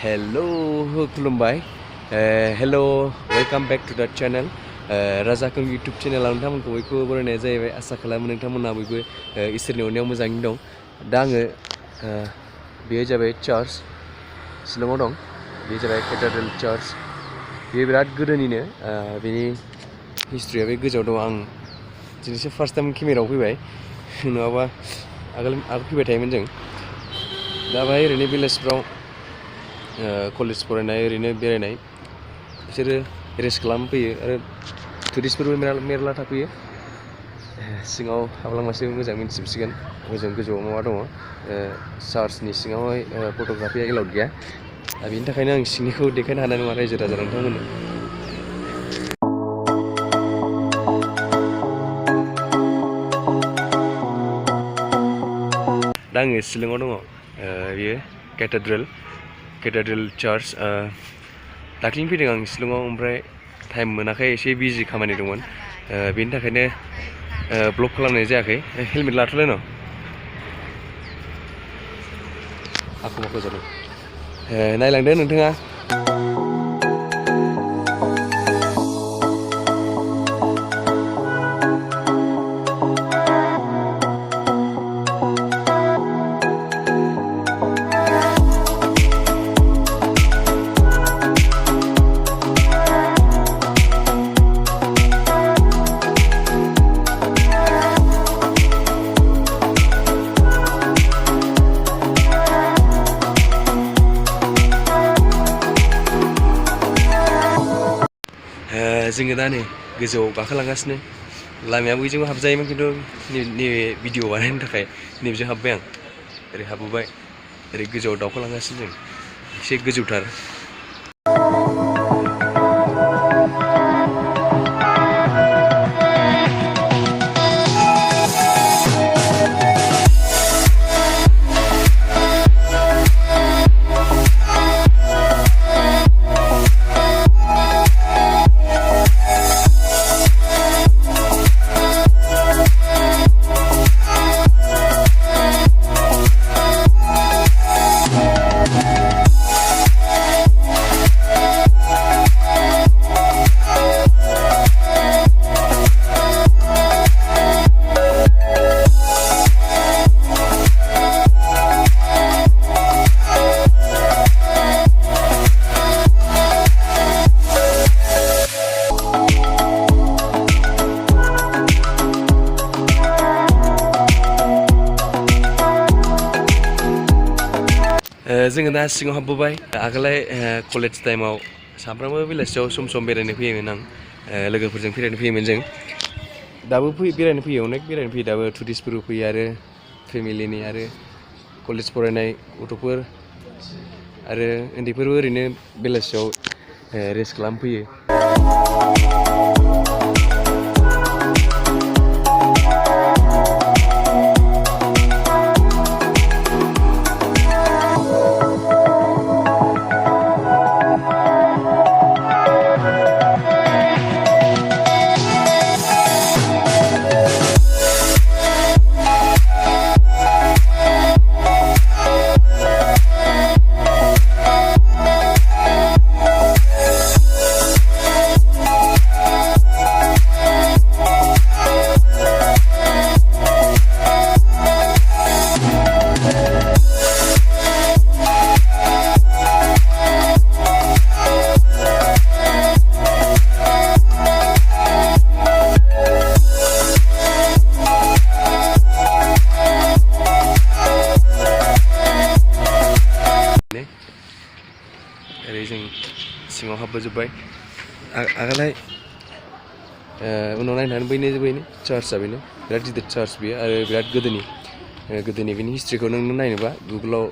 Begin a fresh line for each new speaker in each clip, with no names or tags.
Hello, खुलुमबाय hello welcome back to द channel राजाखों YouTube channel नोंथांमोनखौ बयखौबो बरायनाय जाहैबाय आसा खालामो नोंथांमोनहा बयबो इसोरनि अननायाव मोजाङैनो दं दा आङो बेयो जाबाय चार्च शिलंआव दं बेयो जाबाय केथेड्रेल चार्च बेयो बिराद गोदोनिनो बेनि हिस्ट्रिया बे गोजौआव दं आं दिनैसो फार्स्ट टाइम केमेरायाव फैबाय नङाबा आगोल फैबाय थायोमोन जों दा बाहाय ओरैनो भिलेजफ्राव कलेज फरायनाय ओरैनो बेरायनाय बिसोरो रेस्ट खालामफैयो आरो टुरिस्टफोरबो मेरला थाफैयो सिङाव हाबलांबासो मोजां मिन्थिजोबसिगोन ओजों गोजौआव माबा दङ चार्चनि सिङावहाय फट'ग्राफिया एलाउड गैया दा बेनि थाखायनो आं सिंनिखौ देखायनो हानाय नङा रायजो राजा नोंथांमोननो दा आङो शिलंआव दङ बेयो केथेड्रेल चार्च दाख्लैनो फैदों आं शिलंआव ओमफ्राय टाइम मोनाखै एसे बिजि खामानि दंमोन बेनि थाखायनो ब्लग खालामनाय जायाखै हेलमेट लाथ'लाय न' आखु माखु जादों नायलांदो नोंथाङा जोङो दा नै गोजौआव गाखोलांगासिनो लामाया बयजोंबो हाबजायोमोन खिन्थु नैबे भिडिअ बानायनो थाखाय नैबेजों हाबबाय आं ओरै हाबबोबाय ओरै गोजौआव दावखोलांगासिनो जों एसे गोजौथार जोङो दा सिङाव हाबबोबाय आगोलहाय कलेज टाइमाव सानफ्रामबो बेलासियाव सम सम बेरायनो फैयोमोन आं लोगोफोरजों बेरायनो फैयोमोन जों दाबो बेरायनो फैयो अनेक बेरायनो फैयो दाबो टुरिस्टफोरबो फैयो आरो फेमिलिनि आरो कलेज फरायनाय गथ'फोर आरो उन्दैफोरबो ओरैनो बेलासियाव रेस्ट खालामफैयो ओरै जों सिङाव हाबबोजोब्बाय आगोलहाय उनाव नायनानै बैनो चार्चआ बेनो बिराद गिदिर चार्च बेयो आरो बिराद गोदोनि बेनि हिस्ट्रिखौ नों नायनोबा गुगोलाव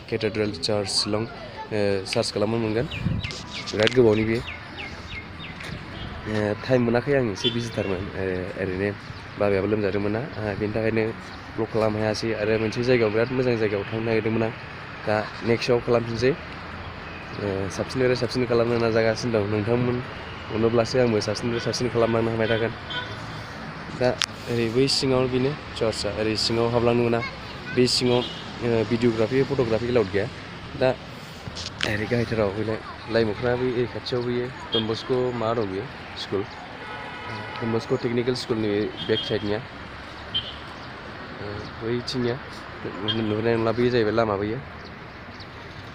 केथेड्रेल चार्च शिलं सार्च खालामनो मोनगोन बिराद गोबावनि बेयो टाइम मोनाखै आं एसे बिजिथारमोन ओरैनो बाबायाबो लोमजादोंमोन ना बेनि थाखायनो ब्लग खालामनो हायासै आरो मोनसे जायगायाव बिराद मोजां जायगायाव थांनो नागिरदोंमोन आं दा नेक्स्टआव खालामफिनसै साबसिननिफ्राय साबसिन खालामनो नाजागासिनो दं नोंथांमोन अनोब्लासो आंबो साबसिननिफ्राय साबसिन खालामलांनो हाबाय थागोन दा ओरै बै सिङाव बेनो चार्चआ ओरै सिङाव हाबलांनो मोना बे सिङाव भिडिअग्राफि फट'ग्राफि एलाउड गैया दा ओरै गाहायथाराव फैलाय लाइमोख्रा बै खाथियाव बैयो डन बस्क' मा दं बेयो स्कुल डन बस्क' टेक्निकेल स्कुलनि बेक साइडनिया बैथिंनिया नुहुरनाय नंला बैयो जाहैबाय लामा बैयो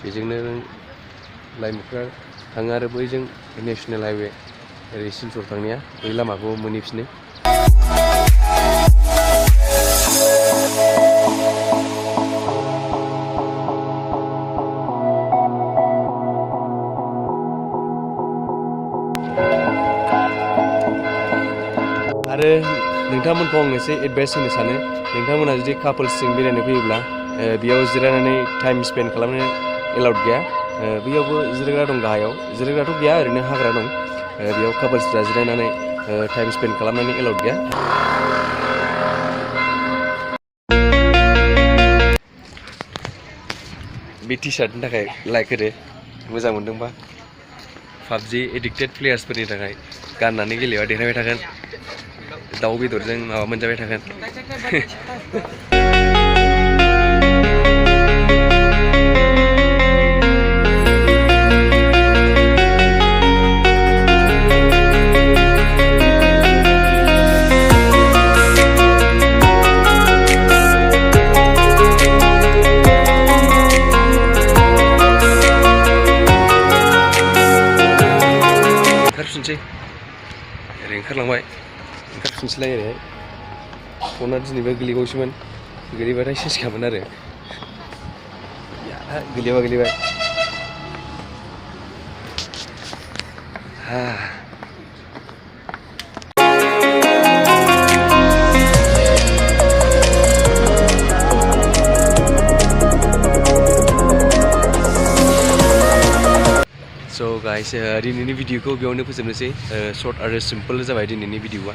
बेजोंनो लाइमोख्रा थाङो आरो बैजों नेसनेल हाइवे ओरै सिलचर थांनाया बै लामाखौ मोनहैफिनो आरो नोंथांमोनखौ आं एसे एडभाइस होनो सानो नोंथांमोना जुदि कापोल्सजों बेरायनो फैयोब्ला बेयाव जिरायनानै टाइम स्पेन्ड खालामनो एलाउड गैया बैयावबो जिरायग्रा दं गाहायाव जिरायग्राथ' गैया ओरैनो हाग्रा दं बेयाव कापोल्सफ्रा जिरायनानै टाइम स्पेन्ड खालामनानै एलाउड गैया बे टि सार्टनि थाखाय लाइक होदो मोजां मोनदोंबा पाबजि एडिक्टेड प्लेयार्सफोरनि थाखाय गाननानै गेलेबा देरहाबाय थागोन दाउ बेदरजों माबा मोनजाबाय थागोन ओंखारफिनसै ओरै ओंखारलांबाय ओंखारफिनसैलाय ओरैहाय फना दिनैबो गोलैबावसैमोन गोलैबाथाय सेसखामोन आरो गोलैबाय स' गाइस दिनैनि भिडिअखौ बेयावनो फोजोबनोसै सर्ट आरो सिम्पोल जाबाय दिनैनि भिडिअआ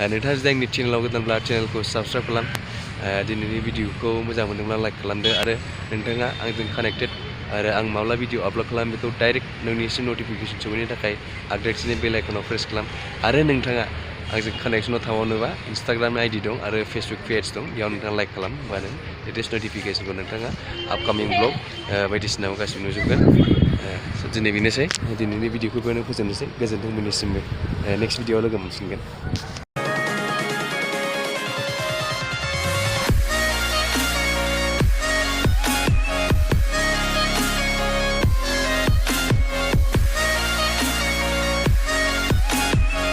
नोंथाङा जुदि आंनि चेनेलाव गोदानब्ला चेनेलखौ साबस्क्राइब खालाम दिनैनि भिडिअखौ मोजां मोनदोंब्ला लाइक खालामदो आरो नोंथाङा आंजों कानेक्टेड आरो आं माब्ला भिडिअ आपल'ड खालाम बेखौ डाइरेक्ट नोंनिसिम नटिफिकेसन सौहैनो थाखाय आगदाथिंनि बेल आइकनाव प्रेस खालाम आरो नोंथाङा आंजों कानेक्सनाव थाबावनोबा इन्सटाग्राम आइडि दं आरो फेसबुक पेज दं बेयाव नोंथाङा लाइक खालाम होमबानो लेटेस्ट नटिफिकेसनखौ नोंथाङा आपकामिं ब्लग बायदिसिनाखौ गासिबो नुजोबगोन दिनै बेनोसै दिनैनि भिडिअखौ बेयावनो फोजोबनोसै गोजोन्थों नोंनिसिमबो नेक्स्ट भिडिअआव लोगो मोनफिनगोन